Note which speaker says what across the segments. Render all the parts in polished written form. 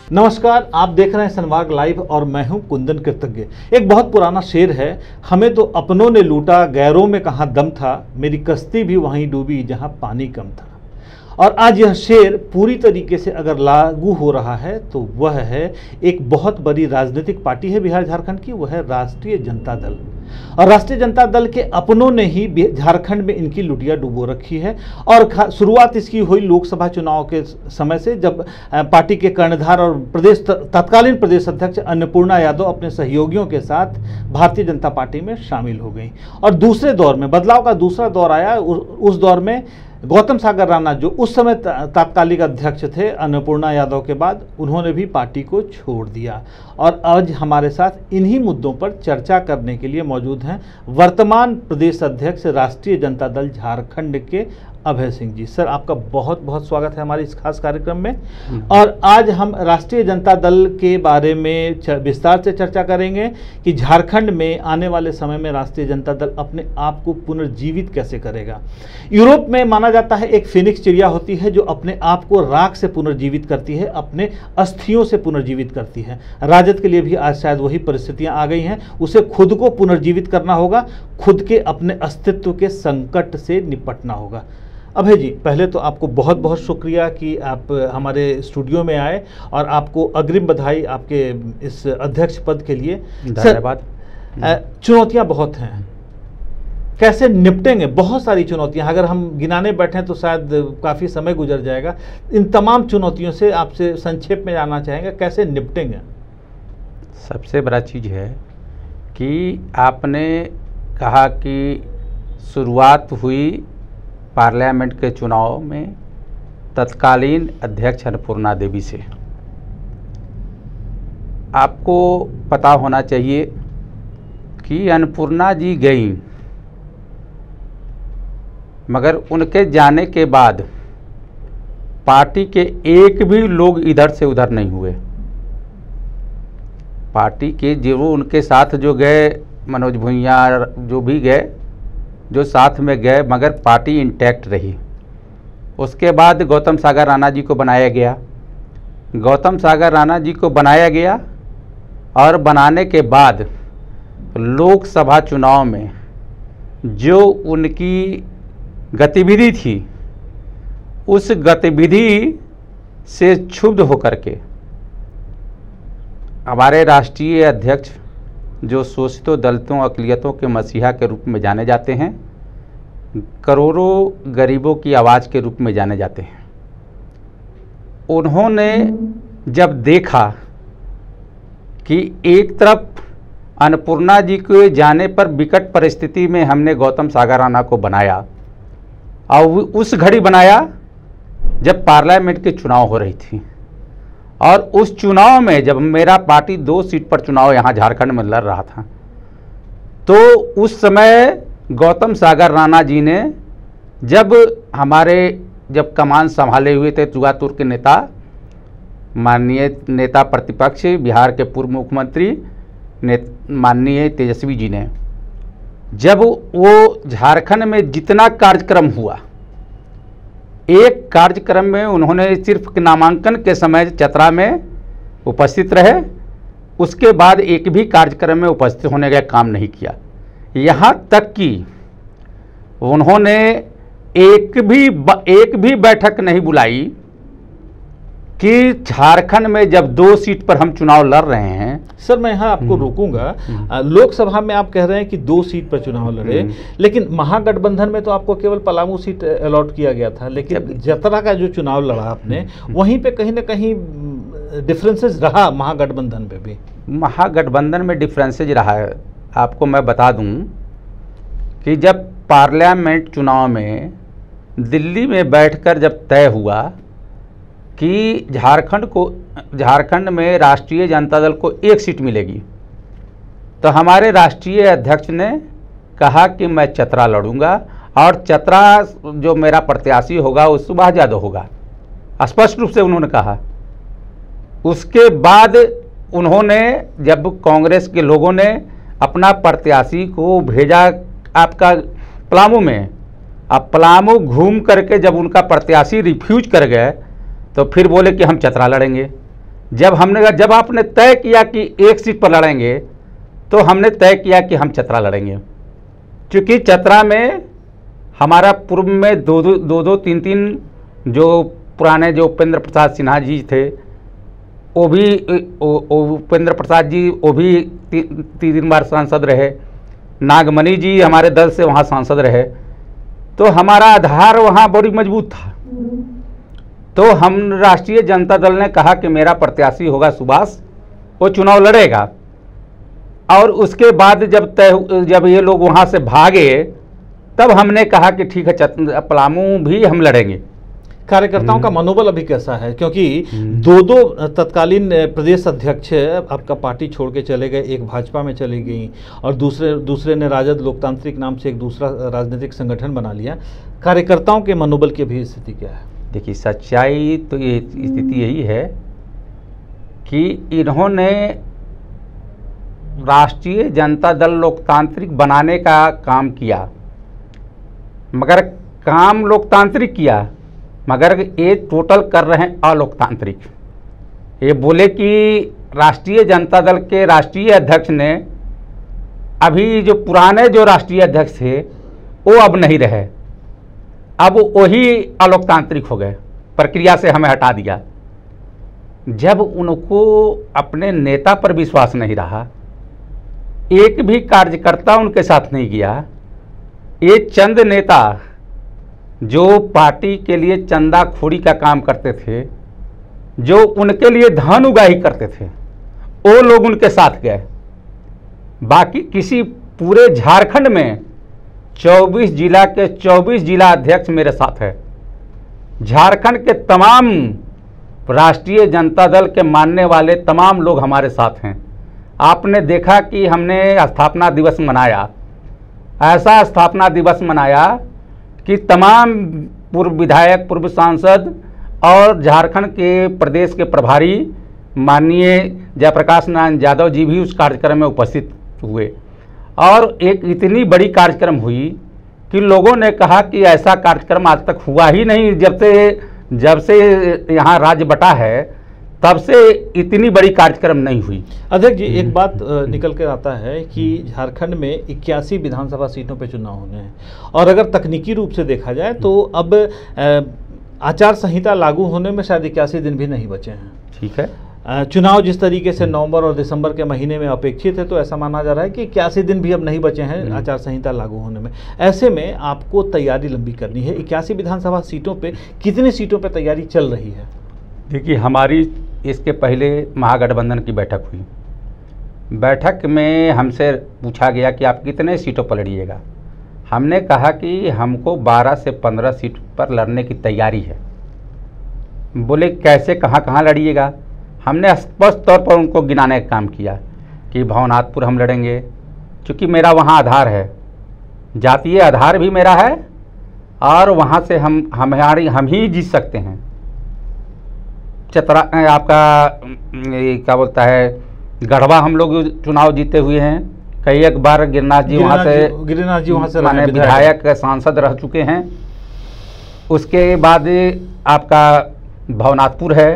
Speaker 1: नमस्कार, आप देख रहे हैं संवाद लाइव और मैं हूं कुंदन कृतज्ञ। एक बहुत पुराना शेर है, हमें तो अपनों ने लूटा, गैरों में कहाँ दम था, मेरी कश्ती भी वहीं डूबी जहां पानी कम था। और आज यह शेर पूरी तरीके से अगर लागू हो रहा है तो वह है एक बहुत बड़ी राजनीतिक पार्टी है बिहार झारखंड की, वह है राष्ट्रीय जनता दल। और राष्ट्रीय जनता दल के अपनों ने ही झारखंड में इनकी लुटिया डुबो रखी है। और शुरुआत इसकी हुई लोकसभा चुनाव के समय से, जब पार्टी के कर्णधार और तत्कालीन प्रदेश अध्यक्ष अन्नपूर्णा यादव अपने सहयोगियों के साथ भारतीय जनता पार्टी में शामिल हो गई। और दूसरे दौर में बदलाव का दूसरा दौर आया। उस दौर में गौतम सागर राणा, जो उस समय तात्कालिक अध्यक्ष थे अन्नपूर्णा यादव के बाद, उन्होंने भी पार्टी को छोड़ दिया। और आज हमारे साथ इन्हीं मुद्दों पर चर्चा करने के लिए मौजूद हैं वर्तमान प्रदेश अध्यक्ष राष्ट्रीय जनता दल झारखंड के अभय सिंह जी। सर, आपका बहुत बहुत स्वागत है हमारे इस खास कार्यक्रम में। और आज हम राष्ट्रीय जनता दल के बारे में विस्तार से चर्चा करेंगे कि झारखंड में आने वाले समय में राष्ट्रीय जनता दल अपने आप को पुनर्जीवित कैसे करेगा। यूरोप में माना जाता है एक फिनिक्स चिड़िया होती है जो अपने आप को राख से पुनर्जीवित करती है, अपने अस्थियों से पुनर्जीवित करती है। राजद के लिए भी आज शायद वही परिस्थितियां आ गई हैं। उसे खुद को पुनर्जीवित करना होगा, खुद के अपने अस्तित्व के संकट से निपटना होगा। अभय जी, पहले तो आपको बहुत बहुत शुक्रिया कि आप हमारे स्टूडियो में आए और आपको अग्रिम बधाई आपके इस अध्यक्ष पद के लिए।
Speaker 2: धन्यवाद।
Speaker 1: चुनौतियां बहुत हैं, कैसे निपटेंगे? बहुत सारी चुनौतियां, अगर हम गिनाने बैठें तो शायद काफ़ी समय गुजर जाएगा। इन तमाम चुनौतियों से आपसे संक्षेप में जानना चाहेंगे, कैसे निपटेंगे?
Speaker 2: सबसे बड़ा चीज़ है कि आपने कहा कि शुरुआत हुई पार्लियामेंट के चुनाव में तत्कालीन अध्यक्ष अन्नपूर्णा देवी से। आपको पता होना चाहिए कि अन्नपूर्णा जी गई, मगर उनके जाने के बाद पार्टी के एक भी लोग इधर से उधर नहीं हुए। पार्टी के जो उनके साथ जो गए, मनोज भूइयाँ जो भी गए, जो साथ में गए, मगर पार्टी इंटैक्ट रही। उसके बाद गौतम सागर राणा जी को बनाया गया। गौतम सागर राणा जी को बनाया गया और बनाने के बाद लोकसभा चुनाव में जो उनकी गतिविधि थी, उस गतिविधि से क्षुब्ध होकर के हमारे राष्ट्रीय अध्यक्ष, जो शोषितों, दलितों, अक़लियतों के मसीहा के रूप में जाने जाते हैं, करोड़ों गरीबों की आवाज़ के रूप में जाने जाते हैं, उन्होंने जब देखा कि एक तरफ अन्नपूर्णा जी के जाने पर विकट परिस्थिति में हमने गौतम सागर राणा को बनाया, और उस घड़ी बनाया जब पार्लियामेंट के चुनाव हो रही थी। और उस चुनाव में जब मेरा पार्टी 2 सीट पर चुनाव यहाँ झारखंड में लड़ रहा था, तो उस समय गौतम सागर राणा जी ने जब कमान संभाले हुए थे, जुगातुर के नेता, माननीय नेता प्रतिपक्ष बिहार के पूर्व मुख्यमंत्री माननीय तेजस्वी जी ने, जब वो झारखंड में जितना कार्यक्रम हुआ, एक कार्यक्रम में उन्होंने सिर्फ नामांकन के समय चतरा में उपस्थित रहे, उसके बाद एक भी कार्यक्रम में उपस्थित होने का काम नहीं किया। यहाँ तक कि उन्होंने एक भी बैठक नहीं बुलाई कि झारखंड में जब 2 सीट पर हम चुनाव लड़ रहे हैं।
Speaker 1: सर, मैं यहाँ आपको रोकूंगा। लोकसभा में आप कह रहे हैं कि 2 सीट पर चुनाव लड़े, लेकिन महागठबंधन में तो आपको केवल पलामू सीट अलॉट किया गया था, लेकिन जतरा का जो चुनाव लड़ा आपने, वहीं पे कहीं ना कहीं डिफरेंसेस रहा। महागठबंधन पे भी
Speaker 2: महागठबंधन में डिफरेंसेज रहा है। आपको मैं बता दूं कि जब पार्लियामेंट चुनाव में दिल्ली में बैठकर जब तय हुआ कि झारखंड में राष्ट्रीय जनता दल को 1 सीट मिलेगी, तो हमारे राष्ट्रीय अध्यक्ष ने कहा कि मैं चतरा लड़ूंगा, और चतरा जो मेरा प्रत्याशी होगा वो सुभाष यादव होगा, स्पष्ट रूप से उन्होंने कहा। उसके बाद उन्होंने, जब कांग्रेस के लोगों ने अपना प्रत्याशी को भेजा आपका पलामू में, अब पलामू घूम करके जब उनका प्रत्याशी रिफ्यूज कर गए, तो फिर बोले कि हम चतरा लड़ेंगे। जब आपने तय किया कि एक सीट पर लड़ेंगे, तो हमने तय किया कि हम चतरा लड़ेंगे, क्योंकि चतरा में हमारा पूर्व में दो तीन जो पुराने जो उपेंद्र प्रसाद सिन्हा जी थे, वो भी उपेंद्र प्रसाद जी वो भी 3 बार सांसद रहे, नागमणि जी हमारे दल से वहाँ सांसद रहे, तो हमारा आधार वहाँ बड़ी मजबूत था। तो हम राष्ट्रीय जनता दल ने कहा कि मेरा प्रत्याशी होगा सुभाष, वो चुनाव लड़ेगा। और उसके बाद जब ये लोग वहाँ से भागे, तब हमने कहा कि ठीक है पलामू भी हम लड़ेंगे।
Speaker 1: कार्यकर्ताओं का मनोबल अभी कैसा है, क्योंकि दो तत्कालीन प्रदेश अध्यक्ष आपका पार्टी छोड़ के चले गए, एक भाजपा में चली गई और दूसरे ने राजद लोकतांत्रिक नाम से एक दूसरा राजनीतिक संगठन बना लिया। कार्यकर्ताओं के मनोबल की अभी स्थिति क्या है?
Speaker 2: देखिए, सच्चाई तो ये स्थिति यही है कि इन्होंने राष्ट्रीय जनता दल लोकतांत्रिक बनाने का काम किया, मगर काम लोकतांत्रिक किया, मगर ये टोटल कर रहे हैं अलोकतांत्रिक। ये बोले कि राष्ट्रीय जनता दल के राष्ट्रीय अध्यक्ष ने, अभी जो पुराने जो राष्ट्रीय अध्यक्ष थे वो अब नहीं रहे, अब वही अलोकतांत्रिक हो गए, प्रक्रिया से हमें हटा दिया। जब उनको अपने नेता पर विश्वास नहीं रहा, एक भी कार्यकर्ता उनके साथ नहीं गया, ये चंद नेता जो पार्टी के लिए चंदाखोरी का काम करते थे, जो उनके लिए धन उगाही करते थे, वो लोग उनके साथ गए। बाकी किसी पूरे झारखंड में 24 जिला के 24 जिला अध्यक्ष मेरे साथ है। झारखंड के तमाम राष्ट्रीय जनता दल के मानने वाले तमाम लोग हमारे साथ हैं। आपने देखा कि हमने स्थापना दिवस मनाया, ऐसा स्थापना दिवस मनाया कि तमाम पूर्व विधायक, पूर्व सांसद और झारखंड के प्रदेश के प्रभारी माननीय जयप्रकाश नारायण यादव जी भी उस कार्यक्रम में उपस्थित हुए। और एक इतनी बड़ी कार्यक्रम हुई कि लोगों ने कहा कि ऐसा कार्यक्रम आज तक हुआ ही नहीं, जब से यहाँ राज्य बटा है तब से इतनी बड़ी कार्यक्रम नहीं हुई।
Speaker 1: अध्यक्ष जी, एक बात निकल कर आता है कि झारखंड में 81 विधानसभा सीटों पे चुनाव होने हैं, और अगर तकनीकी रूप से देखा जाए तो अब आचार संहिता लागू होने में शायद 81 दिन भी नहीं बचे हैं।
Speaker 2: ठीक है,
Speaker 1: चुनाव जिस तरीके से नवंबर और दिसंबर के महीने में अपेक्षित है, तो ऐसा माना जा रहा है कि 81 दिन भी अब नहीं बचे हैं आचार संहिता लागू होने में। ऐसे में आपको तैयारी लंबी करनी है। 81 विधानसभा सीटों पे कितनी सीटों पे तैयारी चल रही है?
Speaker 2: देखिए, हमारी इसके पहले महागठबंधन की बैठक हुई। बैठक में हमसे पूछा गया कि आप कितने सीटों पर लड़िएगा। हमने कहा कि हमको 12 से 15 सीट पर लड़ने की तैयारी है। बोले कैसे, कहाँ लड़िएगा? हमने स्पष्ट तौर पर उनको गिनाने का काम किया कि भवनाथपुर हम लड़ेंगे, क्योंकि मेरा वहाँ आधार है, जातीय आधार भी मेरा है, और वहाँ से हम ही जीत सकते हैं। चतरा आपका क्या बोलता है, गढ़वा हम लोग चुनाव जीते हुए हैं। कई एक बार गिरिनाथ जी वहाँ से माने विधायक सांसद रह चुके हैं। उसके बाद आपका भवनाथपुर है,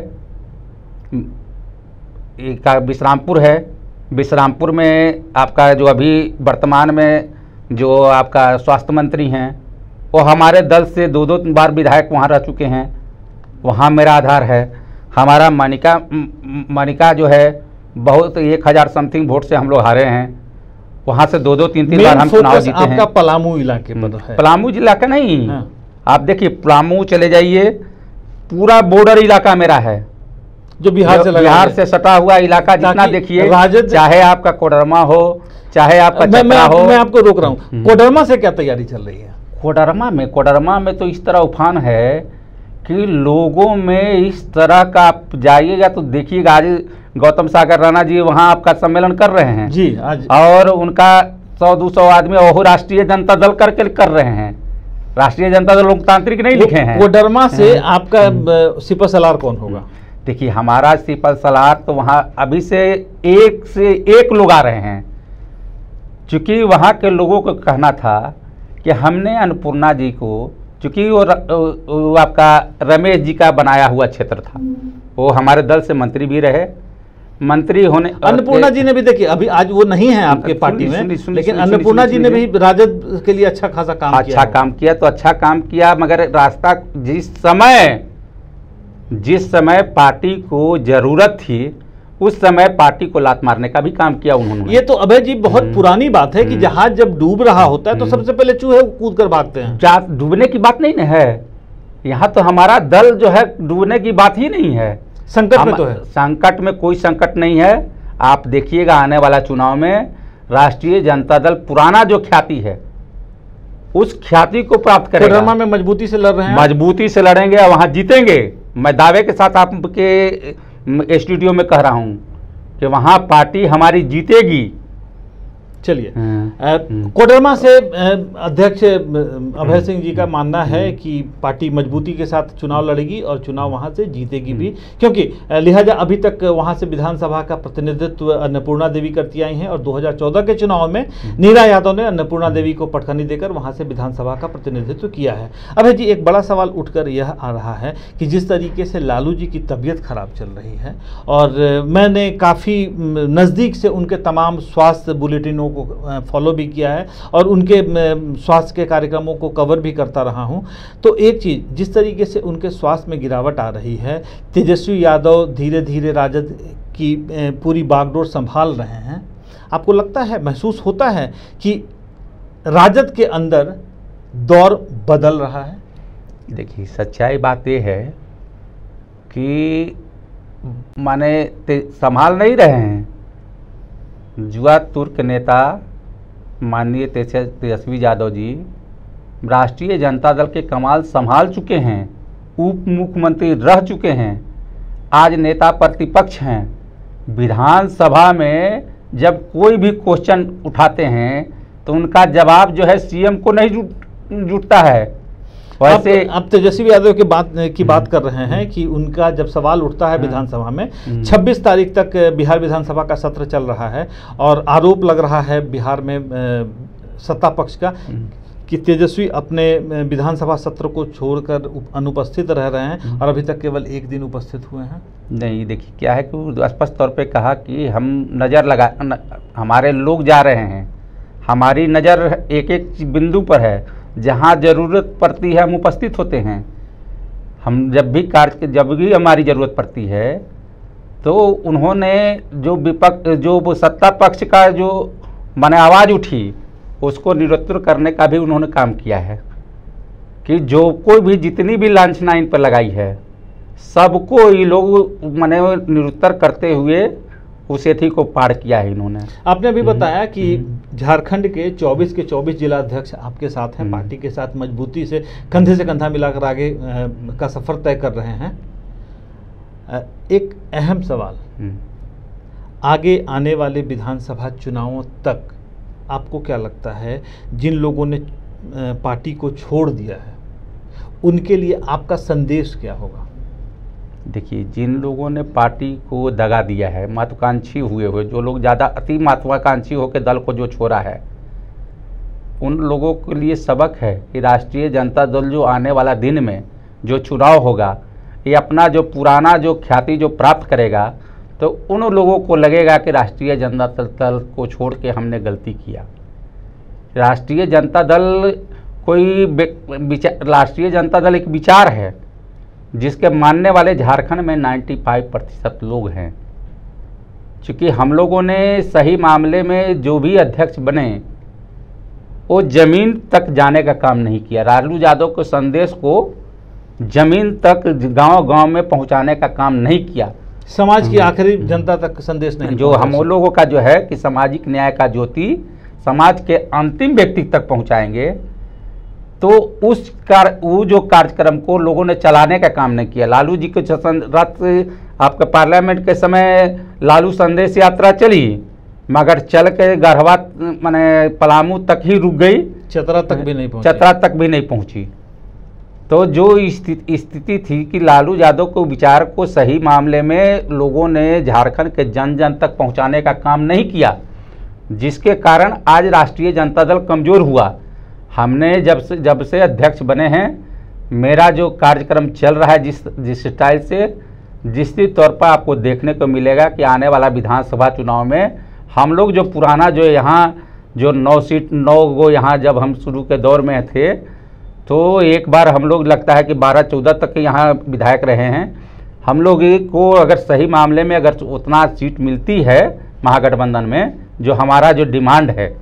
Speaker 2: का विश्रामपुर है। विश्रामपुर में आपका जो अभी वर्तमान में जो आपका स्वास्थ्य मंत्री हैं, वो हमारे दल से 2 बार विधायक वहाँ रह चुके हैं, वहाँ मेरा आधार है। हमारा मानिका जो है, बहुत 1000 समथिंग वोट से हम लोग हारे हैं, वहाँ से 2-3 बार हम चुनाव जीते हैं।
Speaker 1: आपका पलामू इलाके पर है?
Speaker 2: पलामू जिला का नहीं, आप देखिए पलामू चले जाइए, पूरा बॉर्डर इलाका मेरा है,
Speaker 1: जो बिहार से
Speaker 2: सटा हुआ इलाका जितना देखिए, चाहे आपका कोडरमा हो, चाहे आपका चतरा हो।
Speaker 1: मैं आपको रोक रहा हूँ, कोडरमा से क्या तैयारी चल रही है?
Speaker 2: कोडरमा में तो इस तरह उफान है कि लोगों में इस तरह का, आप जाइएगा तो देखिएगा। आज गौतम सागर राणा जी वहाँ आपका सम्मेलन कर रहे हैं
Speaker 1: जी आज, और
Speaker 2: उनका 100-200 आदमी वो राष्ट्रीय जनता दल करके कर रहे हैं। राष्ट्रीय जनता दल लोकतांत्रिक नहीं लिखे हैं।
Speaker 1: कोडरमा से आपका सिपह सलार कौन होगा?
Speaker 2: देखिए, हमारा सिपह सलार तो वहाँ अभी से एक लोग आ रहे हैं, क्योंकि वहाँ के लोगों को कहना था कि हमने अन्नपूर्णा जी को चूँकि वो आपका रमेश जी का बनाया हुआ क्षेत्र था, वो हमारे दल से मंत्री भी रहे, मंत्री होने
Speaker 1: अन्नपूर्णा जी ने भी, देखिए अभी आज वो नहीं है आपके पार्टी में, लेकिन अन्नपूर्णा जी ने भी राजद के लिए अच्छा खासा काम किया।
Speaker 2: अच्छा काम किया तो अच्छा काम किया, मगर रास्ता जिस समय पार्टी को जरूरत थी उस समय पार्टी को लात मारने का भी काम किया उन्होंने।
Speaker 1: ये तो अभय जी बहुत पुरानी बात है कि जहाज जब डूब रहा होता है तो सबसे पहले चूहे कूद कर भागते हैं।
Speaker 2: डूबने की बात नहीं है, यहाँ तो हमारा दल जो है डूबने की बात ही नहीं है,
Speaker 1: संकट में तो है।
Speaker 2: संकट में कोई संकट नहीं है। आप देखिएगा आने वाला चुनाव में राष्ट्रीय जनता दल पुराना जो ख्याति है उस ख्याति को प्राप्त करेगा।
Speaker 1: कोडरमा में मजबूती से लड़ रहे हैं,
Speaker 2: मजबूती से लड़ेंगे और वहां जीतेंगे। मैं दावे के साथ आपके स्टूडियो में कह रहा हूं कि वहां पार्टी हमारी जीतेगी।
Speaker 1: चलिए, कोडरमा से अध्यक्ष अभय सिंह जी का मानना है कि पार्टी मजबूती के साथ चुनाव लड़ेगी और चुनाव वहां से जीतेगी भी, क्योंकि लिहाजा अभी तक वहां से विधानसभा का प्रतिनिधित्व अन्नपूर्णा देवी करती आई हैं और 2014 के चुनाव में नीरा यादव ने अन्नपूर्णा देवी को पटखनी देकर वहां से विधानसभा का प्रतिनिधित्व किया है। अभय जी, एक बड़ा सवाल उठकर यह आ रहा है कि जिस तरीके से लालू जी की तबीयत खराब चल रही है और मैंने काफ़ी नज़दीक से उनके तमाम स्वास्थ्य बुलेटिनों को फॉलो भी किया है और उनके स्वास्थ्य के कार्यक्रमों को कवर भी करता रहा हूं, तो एक चीज़, जिस तरीके से उनके स्वास्थ्य में गिरावट आ रही है, तेजस्वी यादव धीरे धीरे राजद की पूरी बागडोर संभाल रहे हैं, आपको लगता है, महसूस होता है कि राजद के अंदर दौर बदल रहा है?
Speaker 2: देखिए, सच्चाई बात यह है कि माने संभाल नहीं रहे हैं। जुआ तुर्क नेता माननीय तेजस्वी यादव जी राष्ट्रीय जनता दल के कमाल संभाल चुके हैं, उप मुख्यमंत्री रह चुके हैं, आज नेता प्रतिपक्ष हैं। विधानसभा में जब कोई भी क्वेश्चन उठाते हैं तो उनका जवाब जो है सीएम को नहीं जुटता है। वैसे
Speaker 1: आप तेजस्वी यादव की बात कर रहे हैं कि उनका जब सवाल उठता है विधानसभा में, 26 तारीख तक बिहार विधानसभा का सत्र चल रहा है और आरोप लग रहा है बिहार में सत्ता पक्ष का कि तेजस्वी अपने विधानसभा सत्र को छोड़कर अनुपस्थित रह रहे हैं और अभी तक केवल एक दिन उपस्थित हुए हैं।
Speaker 2: नहीं, देखिए क्या है कि स्पष्ट तौर पे कहा कि हम हमारे लोग जा रहे हैं, हमारी नज़र एक एक बिंदु पर है, जहाँ ज़रूरत पड़ती है हम उपस्थित होते हैं। हम जब भी हमारी ज़रूरत पड़ती है तो उन्होंने जो सत्ता पक्ष का जो माने आवाज़ उठी उसको निरुत्तर करने का भी उन्होंने काम किया है कि जो कोई भी जितनी भी लांछना इन पर लगाई है सबको ये लोग माने निरुत्तर करते हुए उस एथी को पार किया है इन्होंने।
Speaker 1: आपने अभी बताया कि झारखंड के 24 जिला अध्यक्ष आपके साथ हैं, पार्टी के साथ मजबूती से कंधा मिलाकर आगे का सफर तय कर रहे हैं। एक अहम सवाल, आगे आने वाले विधानसभा चुनावों तक आपको क्या लगता है जिन लोगों ने पार्टी को छोड़ दिया है उनके लिए आपका संदेश क्या होगा?
Speaker 2: देखिए, जिन लोगों ने पार्टी को दगा दिया है, महत्वाकांक्षी हुए जो लोग ज़्यादा अति महत्वाकांक्षी होकर दल को जो छोड़ा है, उन लोगों के लिए सबक है कि राष्ट्रीय जनता दल जो आने वाला दिन में जो चुनाव होगा ये अपना जो पुराना जो ख्याति जो प्राप्त करेगा तो उन लोगों को लगेगा कि राष्ट्रीय जनता दल को छोड़ के हमने गलती किया। राष्ट्रीय जनता दल राष्ट्रीय जनता दल एक विचार है जिसके मानने वाले झारखंड में 95% लोग हैं। चूँकि हम लोगों ने सही मामले में जो भी अध्यक्ष बने वो ज़मीन तक जाने का काम नहीं किया, लालू यादव के संदेश को ज़मीन तक गांव-गांव में पहुंचाने का काम नहीं किया,
Speaker 1: समाज की आखिरी जनता तक संदेश नहीं,
Speaker 2: जो हम लोगों का जो है कि सामाजिक न्याय का ज्योति समाज के अंतिम व्यक्ति तक पहुंचाएंगे, तो वो जो कार्यक्रम को लोगों ने चलाने का काम नहीं किया। लालू जी के रात आपके पार्लियामेंट के समय लालू संदेश यात्रा चली मगर चल के गढ़वा माने पलामू तक ही रुक गई,
Speaker 1: चतरा तक भी नहीं पहुंची।
Speaker 2: तो जो स्थिति थी कि लालू यादव को विचार को सही मामले में लोगों ने झारखंड के जन जन तक पहुंचाने का काम नहीं किया, जिसके कारण आज राष्ट्रीय जनता दल कमज़ोर हुआ। हमने जब से अध्यक्ष बने हैं मेरा जो कार्यक्रम चल रहा है जिस स्टाइल से, निश्चित तौर पर आपको देखने को मिलेगा कि आने वाला विधानसभा चुनाव में हम लोग जो पुराना जो यहाँ जो 9 गो यहाँ जब हम शुरू के दौर में थे, तो एक बार हम लोग लगता है कि 12-14 तक के यहाँ विधायक रहे हैं। हम लोग को अगर सही मामले में अगर उतना सीट मिलती है महागठबंधन में, जो हमारा जो डिमांड है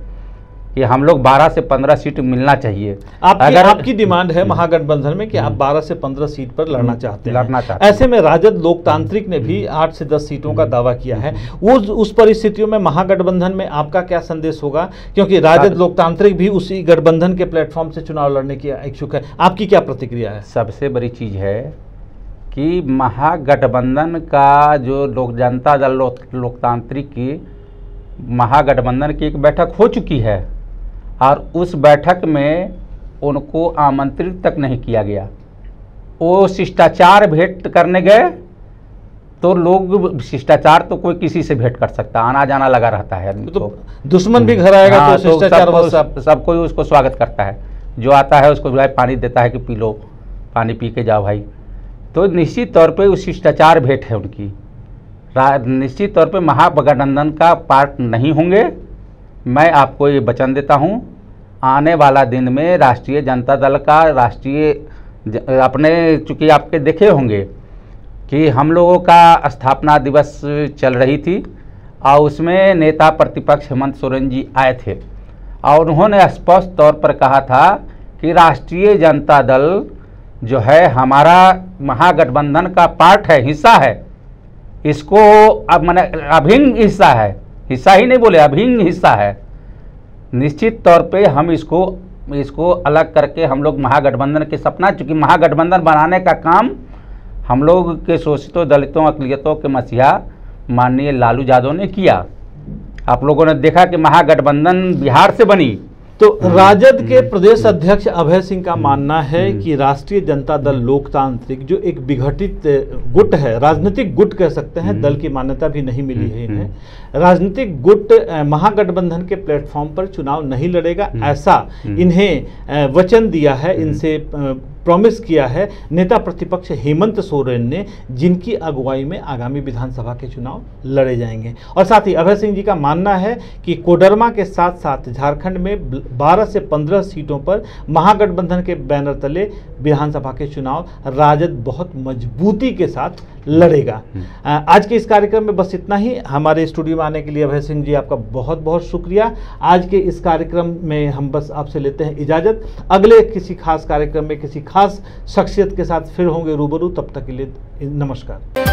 Speaker 2: कि हम लोग 12 से 15 सीट मिलना चाहिए।
Speaker 1: आपकी डिमांड है महागठबंधन में कि आप 12 से 15 सीट पर लड़ना चाहते हैं। ऐसे में राजद लोकतांत्रिक ने भी 8 से 10 सीटों का दावा किया है। वो उस परिस्थितियों में महागठबंधन में आपका क्या संदेश होगा, क्योंकि राजद लोकतांत्रिक भी उसी गठबंधन के प्लेटफॉर्म से चुनाव लड़ने की इच्छुक है, आपकी क्या प्रतिक्रिया है?
Speaker 2: सबसे बड़ी चीज़ है कि महागठबंधन का जो जनता दल लोकतांत्रिक की महागठबंधन की एक बैठक हो चुकी है और उस बैठक में उनको आमंत्रित तक नहीं किया गया। वो शिष्टाचार भेंट करने गए तो लोग, शिष्टाचार तो कोई किसी से भेंट कर सकता, आना जाना लगा रहता है।
Speaker 1: तो दुश्मन भी घर आएगा तो शिष्टाचार
Speaker 2: सब कोई उसको स्वागत करता है, जो आता है उसको भाई पानी देता है कि पी लो, पानी पी के जाओ भाई। तो निश्चित तौर पे उस शिष्टाचार भेंट है उनकी। निश्चित तौर पे महागठबंधन का पार्ट नहीं होंगे। मैं आपको ये वचन देता हूँ, आने वाला दिन में राष्ट्रीय जनता दल का अपने चूँकि आपके देखे होंगे कि हम लोगों का स्थापना दिवस चल रही थी और उसमें नेता प्रतिपक्ष हेमंत सोरेन जी आए थे और उन्होंने स्पष्ट तौर पर कहा था कि राष्ट्रीय जनता दल जो है हमारा महागठबंधन का पार्ट है, हिस्सा है। इसको अब मैंने अभिन्न हिस्सा है, हिस्सा ही नहीं बोले, अभिन्न हिस्सा है। निश्चित तौर पे हम इसको अलग करके हम लोग महागठबंधन के सपना, चूँकि महागठबंधन बनाने का काम हम लोग के शोषितों, दलितों, अक़लियतों के मसीहा माननीय लालू यादव ने किया। आप लोगों ने देखा कि महागठबंधन बिहार से बनी।
Speaker 1: तो राजद के प्रदेश अध्यक्ष अभय सिंह का मानना है कि राष्ट्रीय जनता दल लोकतांत्रिक जो एक विघटित गुट है, राजनीतिक गुट कह सकते हैं, दल की मान्यता भी नहीं मिली है इन्हें, राजनीतिक गुट महागठबंधन के प्लेटफॉर्म पर चुनाव नहीं लड़ेगा, ऐसा इन्हें वचन दिया है, इनसे प्रॉमिस किया है नेता प्रतिपक्ष हेमंत सोरेन ने, जिनकी अगुवाई में आगामी विधानसभा के चुनाव लड़े जाएंगे। और साथ ही अभय सिंह जी का मानना है कि कोडरमा के साथ साथ झारखंड में 12 से 15 सीटों पर महागठबंधन के बैनर तले विधानसभा के चुनाव राजद बहुत मजबूती के साथ लड़ेगा। आज के इस कार्यक्रम में बस इतना ही। हमारे स्टूडियो में आने के लिए अभय सिंह जी आपका बहुत बहुत शुक्रिया। आज के इस कार्यक्रम में हम बस आपसे लेते हैं इजाज़त। अगले किसी खास कार्यक्रम में किसी खास शख्सियत के साथ फिर होंगे रूबरू, तब तक के लिए नमस्कार।